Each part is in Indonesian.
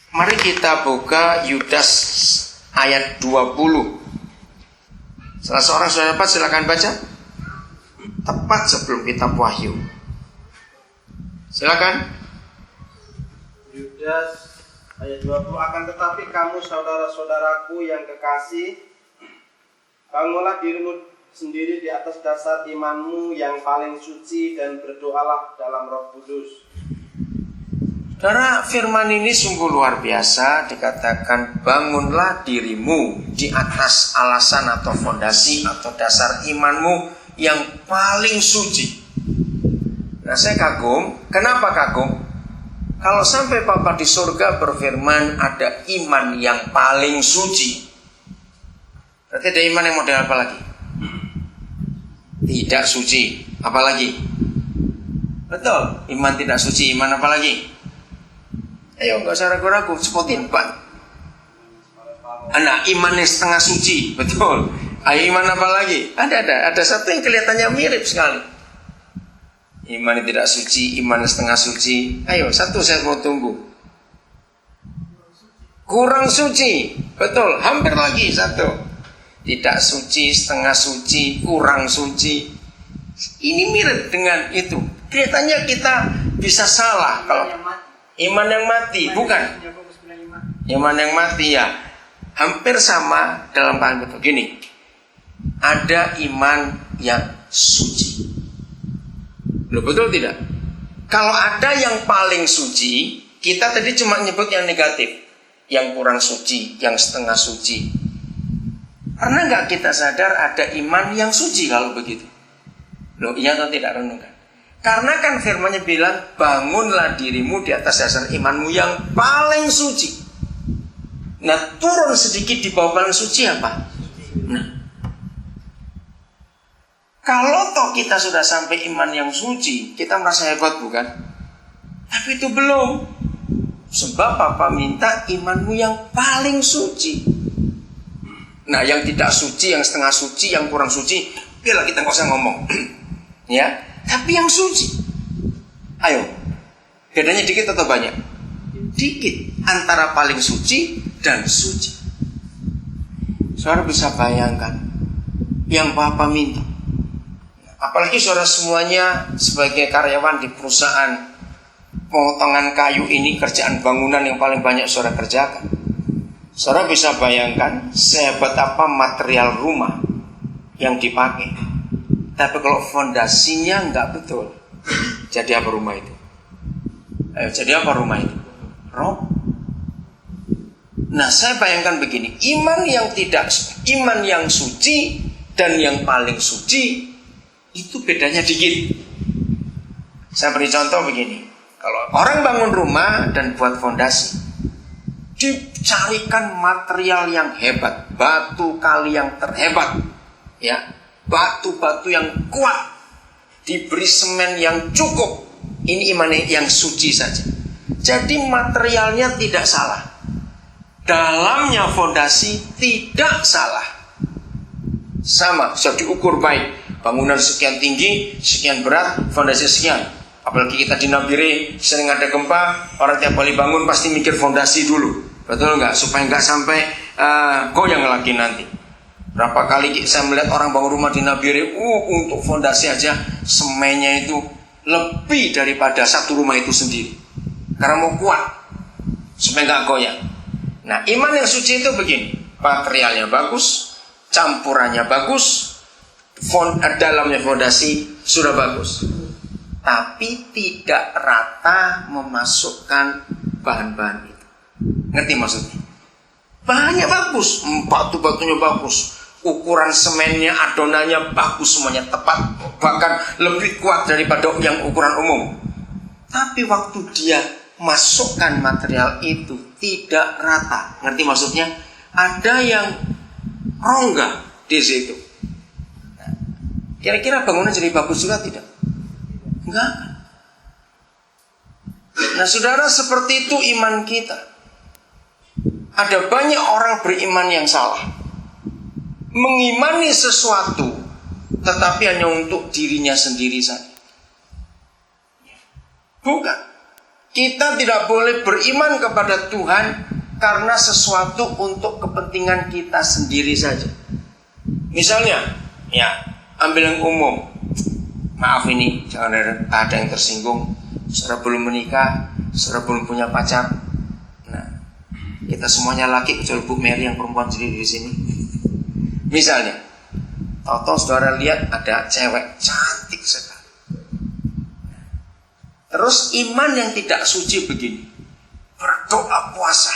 Mari kita buka Yudas ayat 20. Salah seorang sudah dapat, silakan baca. Tepat sebelum kitab Wahyu. Silakan. Yudas ayat 20. Akan tetapi kamu saudara-saudaraku yang kekasih, bangunlah dirimu sendiri di atas dasar imanmu yang paling suci dan berdoalah dalam Roh Kudus. Saudara, firman ini sungguh luar biasa. Dikatakan bangunlah dirimu di atas alasan atau fondasi atau dasar imanmu yang paling suci. Nah, saya kagum. Kenapa kagum? Kalau sampai Bapa di surga berfirman ada iman yang paling suci, berarti ada iman yang model apa lagi? Tidak suci. Apa lagi? Betul, iman tidak suci. Iman apa lagi? Ayo, gak usah ragu-ragu, sebutin Pak. Nah, iman yang setengah suci. Betul. Ayo, iman apa lagi? Ada satu yang kelihatannya mirip sekali. Iman yang tidak suci, iman yang setengah suci. Ayo, satu saya mau tunggu. Kurang suci. Betul, hampir lagi satu. Tidak suci, setengah suci, kurang suci. Ini mirip dengan itu. Kelihatannya kita bisa salah kalau iman yang mati, bukan? Iman yang mati ya. Hampir sama dalam paham betul. Gini, ada iman yang suci. Loh, betul tidak? Kalau ada yang paling suci, kita tadi cuma nyebut yang negatif, yang kurang suci, yang setengah suci. Pernah nggak kita sadar ada iman yang suci kalau begitu? Loh, iya atau tidak, renungkan? Karena kan firman-Nya bilang bangunlah dirimu di atas dasar imanmu yang paling suci. Nah, turun sedikit di bawah paling suci apa? Nah, kalau toh kita sudah sampai iman yang suci, kita merasa hebat, bukan? Tapi itu belum. Sebab Papa minta imanmu yang paling suci. Nah, yang tidak suci, yang setengah suci, yang kurang suci, biarlah kita nggak usah ngomong. Ya, tapi yang suci. Ayo, bedanya dikit atau banyak? Dikit. Antara paling suci dan suci. Saudara bisa bayangkan yang Bapak minta. Apalagi saudara semuanya sebagai karyawan di perusahaan pemotongan kayu ini, kerjaan bangunan yang paling banyak saudara kerjakan. Saudara bisa bayangkan sehebat apa material rumah yang dipakai. Tapi kalau fondasinya nggak betul, jadi apa rumah itu? Ayo, jadi apa rumah itu? Roh. Nah, saya bayangkan begini, iman yang suci dan yang paling suci itu bedanya dikit. Saya beri contoh begini. Kalau orang bangun rumah dan buat fondasi, dicarikan material yang hebat, batu kali yang terhebat, ya. Batu-batu yang kuat, diberi semen yang cukup. Ini iman yang suci saja. Jadi materialnya tidak salah, dalamnya fondasi tidak salah. Sama, sudah diukur baik. Bangunan sekian tinggi, sekian berat, fondasi sekian. Apalagi kita di Nabire, sering ada gempa, orang tiap kali bangun pasti mikir fondasi dulu. Betul nggak? Supaya nggak sampai goyang lagi nanti. Berapa kali saya melihat orang bangun rumah di Nabire, untuk fondasi aja semennya itu lebih daripada satu rumah itu sendiri. Karena mau kuat, supaya nggak goyang. Nah, iman yang suci itu begini, materialnya bagus, campurannya bagus, dalamnya fondasi sudah bagus, tapi tidak rata memasukkan bahan-bahan itu. Ngerti maksudnya? Bahannya bagus, batu-batunya bagus, ukuran semennya, adonannya bagus, semuanya tepat, bahkan lebih kuat daripada yang ukuran umum. Tapi waktu dia masukkan material itu tidak rata. Ngerti maksudnya? Ada yang rongga di situ. Nah, kira-kira bangunan jadi bagus juga tidak? Enggak. Nah, saudara, seperti itu iman kita. Ada banyak orang beriman yang salah, mengimani sesuatu tetapi hanya untuk dirinya sendiri saja. Bukan. Kita tidak boleh beriman kepada Tuhan karena sesuatu untuk kepentingan kita sendiri saja. Misalnya, ya, ambil yang umum. Maaf ini, jangan ada yang tersinggung. Saudara belum menikah, saudara belum punya pacar. Nah, kita semuanya laki kecuali Bu Mary yang perempuan sendiri di sini. Misalnya, tahu-tahu saudara lihat ada cewek cantik sekali. Terus iman yang tidak suci begini, berdoa puasa,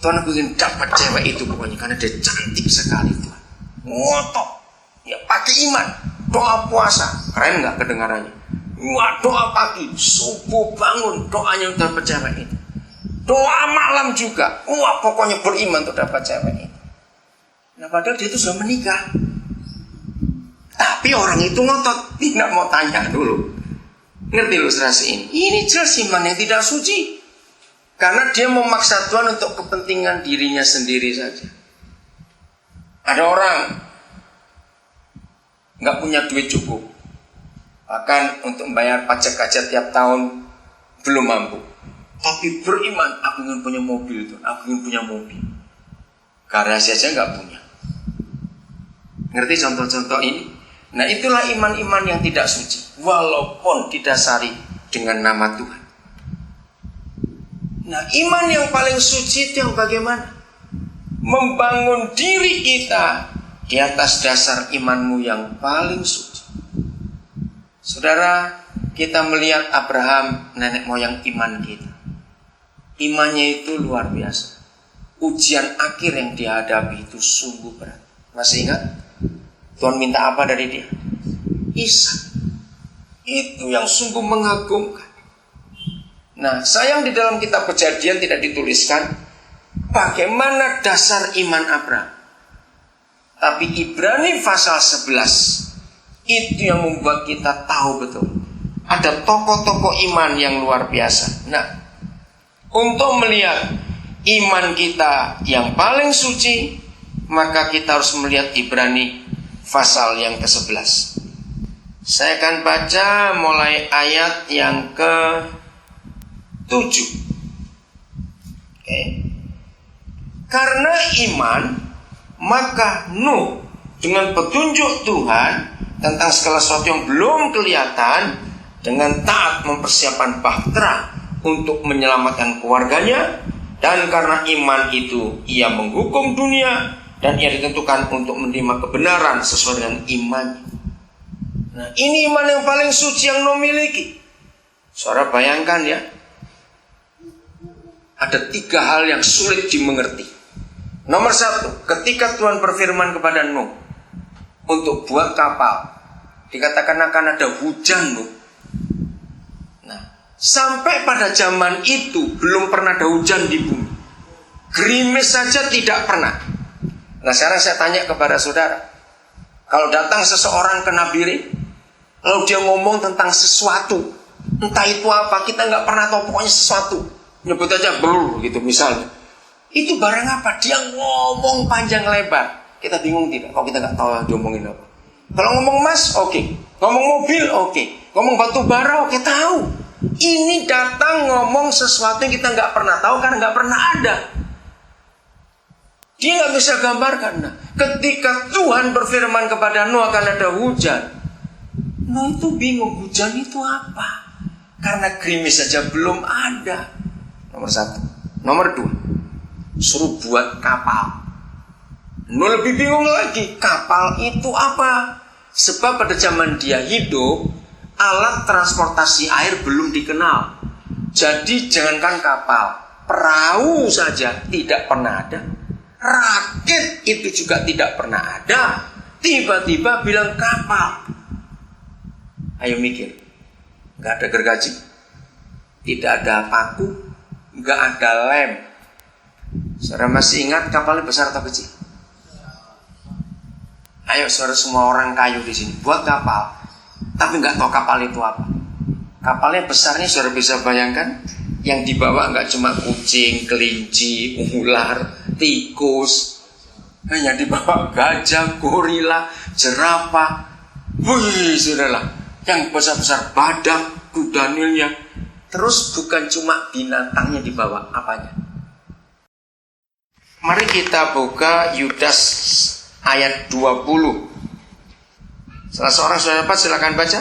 Tuhan aku ingin dapat cewek itu pokoknya karena dia cantik sekali Tuhan. Ngotot, ya pakai iman, doa puasa, keren nggak kedengarannya? Wah, doa pagi, subuh bangun, doanya untuk dapat cewek itu. Doa malam juga, wah pokoknya beriman untuk dapat cewek itu. Nah padahal dia itu sudah menikah. Tapi orang itu ngotot, tidak mau tanya dulu. Ngerti lu serasi ini? Ini jelas iman yang tidak suci. Karena dia memaksa Tuhan untuk kepentingan dirinya sendiri saja. Ada orang nggak punya duit cukup, bahkan untuk membayar pajak-pajak tiap tahun belum mampu. Tapi beriman, aku ingin punya mobil itu, aku ingin punya mobil. Garasi aja nggak punya. Ngerti contoh-contoh ini? Nah itulah iman-iman yang tidak suci, walaupun didasari dengan nama Tuhan. Nah iman yang paling suci itu yang bagaimana? Membangun diri kita di atas dasar imanmu yang paling suci. Saudara, kita melihat Abraham, nenek moyang iman kita. Imannya itu luar biasa. Ujian akhir yang dihadapi itu sungguh berat. Masih ingat? Tuhan minta apa dari dia? Ishak. Itu yang sungguh mengagumkan. Nah, sayang di dalam kitab Kejadian tidak dituliskan bagaimana dasar iman Abraham. Tapi Ibrani pasal 11 itu yang membuat kita tahu betul. Ada tokoh-tokoh iman yang luar biasa. Nah, untuk melihat iman kita yang paling suci, maka kita harus melihat Ibrani pasal yang ke-11. Saya akan baca mulai ayat yang ke-7. Oke. Karena iman, maka Nuh dengan petunjuk Tuhan tentang segala sesuatu yang belum kelihatan, dengan taat mempersiapkan bahtera untuk menyelamatkan keluarganya, dan karena iman itu ia menghukum dunia, dan ia ditentukan untuk menerima kebenaran sesuai dengan imannya. Nah ini iman yang paling suci yang Nuh miliki. Saudara bayangkan ya, ada 3 hal yang sulit dimengerti. Nomor 1, ketika Tuhan berfirman kepada Nuh untuk buat kapal, dikatakan akan ada hujan Nuh. Nah, sampai pada zaman itu belum pernah ada hujan di bumi. Gerimis saja tidak pernah. Nah sekarang saya tanya kepada saudara, kalau datang seseorang ke Nabire, lalu dia ngomong tentang sesuatu, entah itu apa, kita nggak pernah tahu, pokoknya sesuatu, nyebut aja blur gitu misalnya. Itu barang apa? Dia ngomong panjang lebar. Kita bingung tidak? Kalau kita nggak tahu yang diomongin apa. Kalau ngomong emas, oke. Ngomong mobil, oke. Ngomong batu bara, oke, tahu. Ini datang ngomong sesuatu yang kita nggak pernah tahu karena nggak pernah ada. Dia nggak bisa gambarkan. Nah, ketika Tuhan berfirman kepada Nuh akan ada hujan, Nuh itu bingung, hujan itu apa? Karena gerimis saja belum ada. Nomor 1. Nomor 2, suruh buat kapal. Nuh lebih bingung lagi, kapal itu apa? Sebab pada zaman dia hidup, alat transportasi air belum dikenal. Jadi jangankan kapal, perahu saja tidak pernah ada. Rakit itu juga tidak pernah ada. Tiba-tiba bilang kapal. Ayo mikir, gak ada gergaji, tidak ada paku, gak ada lem. Saudara masih ingat kapalnya besar atau kecil? Ayo saudara semua orang kayu di sini buat kapal, tapi nggak tahu kapal itu apa. Kapalnya besarnya saudara bisa bayangkan, yang dibawa nggak cuma kucing, kelinci, ular, tikus, hanya dibawa gajah, gorila, jerapah. Wih saudara, yang besar-besar badak, kuda nilnya. Terus bukan cuma binatangnya dibawa, apanya? Mari kita buka Yudas ayat 20. Salah seorang sudah dapat, silakan baca.